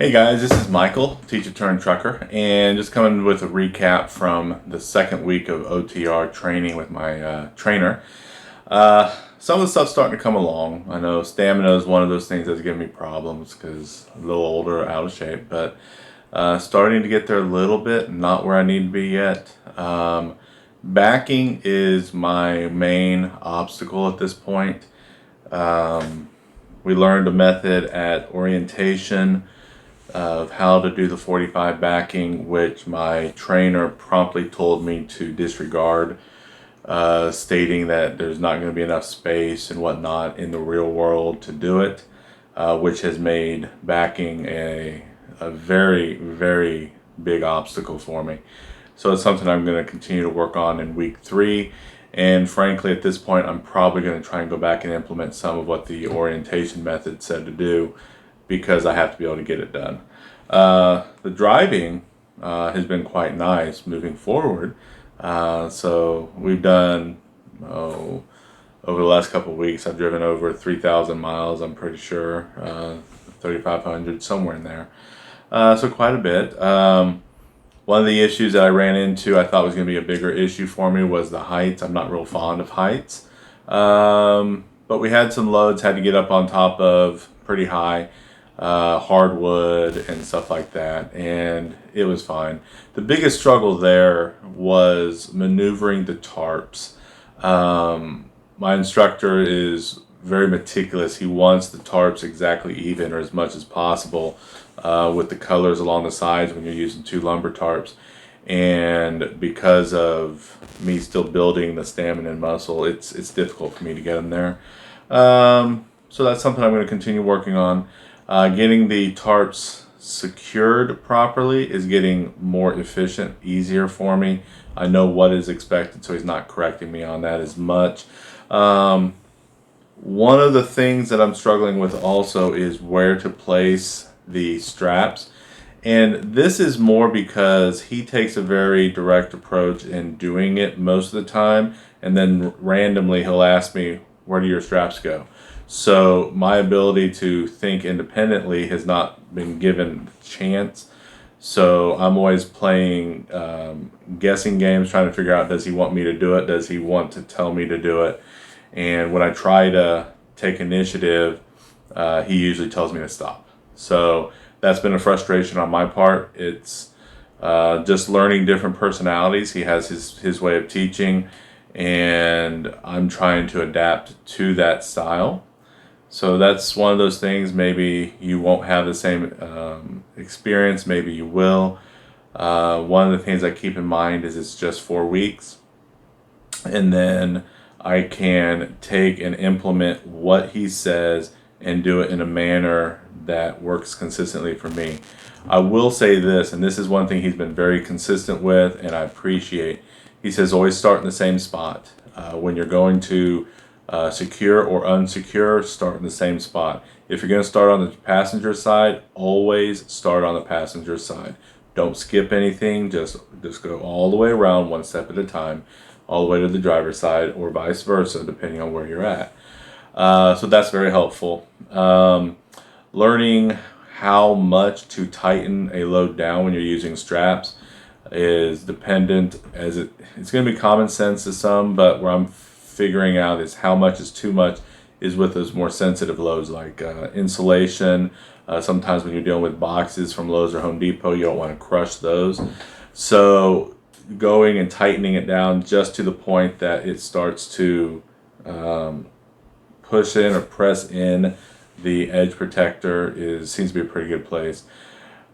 Hey guys, this is Michael, teacher turned trucker, and just coming with a recap from the second week of OTR training with my trainer. Some of the stuff's starting to come along. I know stamina is one of those things that's giving me problems because I'm a little older, out of shape, but starting to get there a little bit, not where I need to be yet. Backing is my main obstacle at this point. We learned a method at orientation of how to do the 45 backing, which my trainer promptly told me to disregard, stating that there's not going to be enough space and whatnot in the real world to do it, which has made backing a very, very big obstacle for me. So it's something I'm going to continue to work on in week 3. And frankly, at this point, I'm probably going to try and go back and implement some of what the orientation method said to do, because I have to be able to get it done. The driving has been quite nice moving forward. So we've done, over the last couple of weeks, I've driven over 3,000 miles, I'm pretty sure, 3,500, somewhere in there. So quite a bit. One of the issues that I ran into, I thought was going to be a bigger issue for me, was the heights. I'm not real fond of heights. But we had some loads, had to get up on top of pretty high hardwood and stuff like that, and it was fine. The biggest struggle there was maneuvering the tarps. My instructor is very meticulous. He wants the tarps exactly even, or as much as possible, with the colors along the sides when you're using 2 lumber tarps. And because of me still building the stamina and muscle, it's difficult for me to get them there. So that's something I'm going to continue working on. Getting the tarps secured properly is getting more efficient, easier for me. I know what is expected, so he's not correcting me on that as much. One of the things that I'm struggling with also is where to place the straps. And this is more because he takes a very direct approach in doing it most of the time, and then randomly he'll ask me, where do your straps go? So my ability to think independently has not been given a chance. So I'm always playing guessing games, trying to figure out, does he want me to do it? Does he want to tell me to do it? And when I try to take initiative, he usually tells me to stop. So that's been a frustration on my part. It's just learning different personalities. He has his way of teaching, and I'm trying to adapt to that style. So that's one of those things. Maybe you won't have the same experience, maybe you will. One of the things I keep in mind is it's just 4 weeks, and then I can take and implement what he says and do it in a manner that works consistently for me. I will say this, and this is one thing he's been very consistent with, and I appreciate. He says always start in the same spot. When you're going to secure or unsecure, start in the same spot. If you're going to start on the passenger side, always start on the passenger side. Don't skip anything. Just go all the way around, one step at a time, all the way to the driver's side, or vice versa, depending on where you're at. So that's very helpful. Learning how much to tighten a load down when you're using straps is dependent, as it's going to be common sense to some, but where I'm figuring out is how much is too much is with those more sensitive loads, like insulation. Sometimes when you're dealing with boxes from Lowe's or Home Depot, you don't want to crush those. So going and tightening it down just to the point that it starts to push in or press in the edge protector seems to be a pretty good place.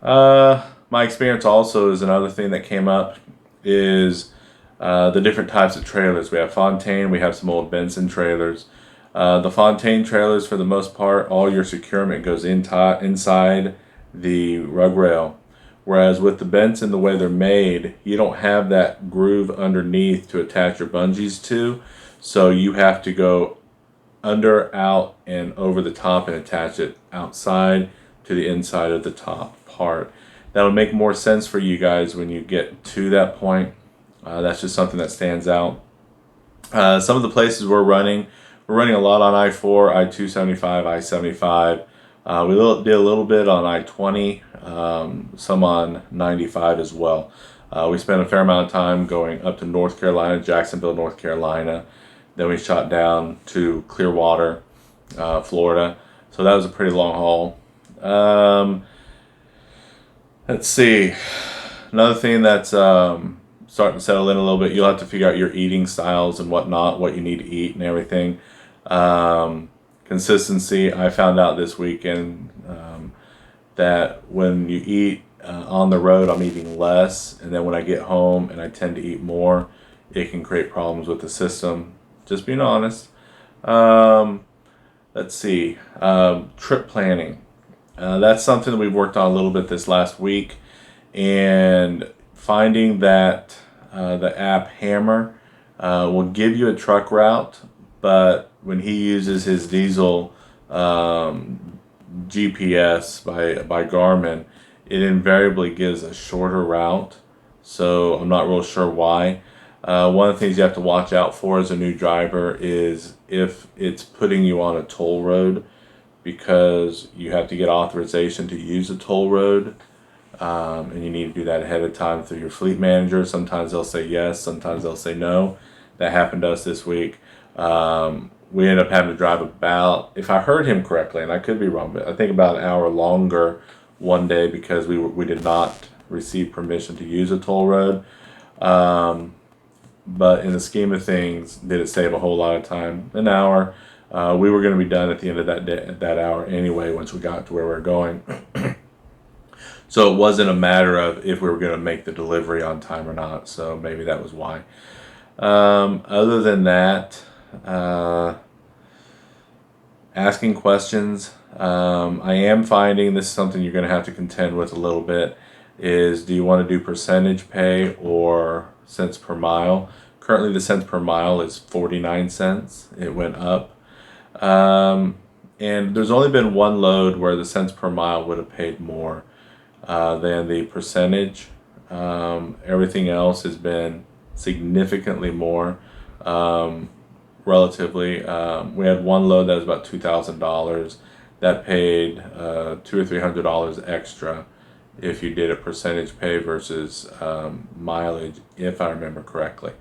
My experience also is another thing that came up is the different types of trailers. We have Fontaine, we have some old Benson trailers. The Fontaine trailers, for the most part, all your securement goes inside the rug rail. Whereas with the Benson, the way they're made, you don't have that groove underneath to attach your bungees to. So you have to go under, out, and over the top and attach it outside to the inside of the top part. That'll make more sense for you guys when you get to that point. That's just something that stands out. Some of the places we're running a lot on I-4, I-275, I-75. We did a little bit on I-20, some on 95 as well. We spent a fair amount of time going up to North Carolina, Jacksonville, North Carolina. Then we shot down to Clearwater, Florida. So that was a pretty long haul. Let's see. Another thing that's starting to settle in a little bit, you'll have to figure out your eating styles and whatnot, what you need to eat and everything. Consistency, I found out this weekend that when you eat on the road, I'm eating less, and then when I get home and I tend to eat more, it can create problems with the system. Just being honest. Let's see, trip planning. That's something that we've worked on a little bit this last week, and finding that the app Hammer will give you a truck route, but when he uses his diesel GPS by Garmin, it invariably gives a shorter route. So I'm not real sure why. One of the things you have to watch out for as a new driver is if it's putting you on a toll road, because you have to get authorization to use a toll road, and you need to do that ahead of time through your fleet manager. Sometimes they'll say yes, sometimes they'll say no. That happened to us this week. We ended up having to drive about, if I heard him correctly, and I could be wrong, but I think about an hour longer one day because we did not receive permission to use a toll road. But in the scheme of things, did it save a whole lot of time? An hour. We were going to be done at the end of that day, that hour anyway, once we got to where we were going. So it wasn't a matter of if we were going to make the delivery on time or not. So maybe that was why. Other than that, asking questions. I am finding this is something you're going to have to contend with a little bit, is do you want to do percentage pay or cents per mile? Currently the cents per mile is 49 cents. It went up. And there's only been one load where the cents per mile would have paid more than the percentage. Everything else has been significantly more, relatively. We had one load that was about $2,000 that paid $200 or $300 extra if you did a percentage pay versus mileage, if I remember correctly.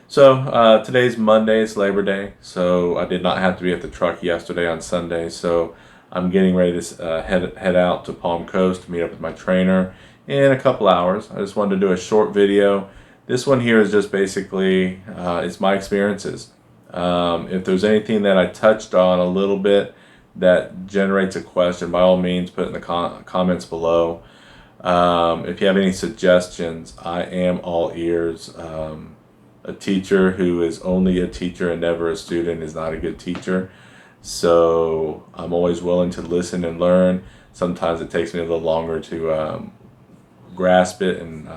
So today's Monday, it's Labor Day, so I did not have to be at the truck yesterday on Sunday, so I'm getting ready to head out to Palm Coast to meet up with my trainer in a couple hours. I just wanted to do a short video. This one here is just basically, it's my experiences. If there's anything that I touched on a little bit that generates a question, by all means put it in the comments below. If you have any suggestions, I am all ears. A teacher who is only a teacher and never a student is not a good teacher. So I'm always willing to listen and learn. Sometimes it takes me a little longer to grasp it and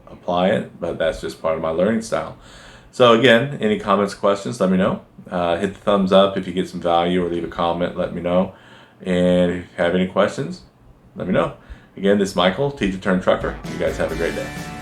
apply it, but that's just part of my learning style. So again, any comments, questions, let me know. Hit the thumbs up if you get some value, or leave a comment, let me know. And if you have any questions, let me know. Again, this is Michael, teacher turned trucker. You guys have a great day.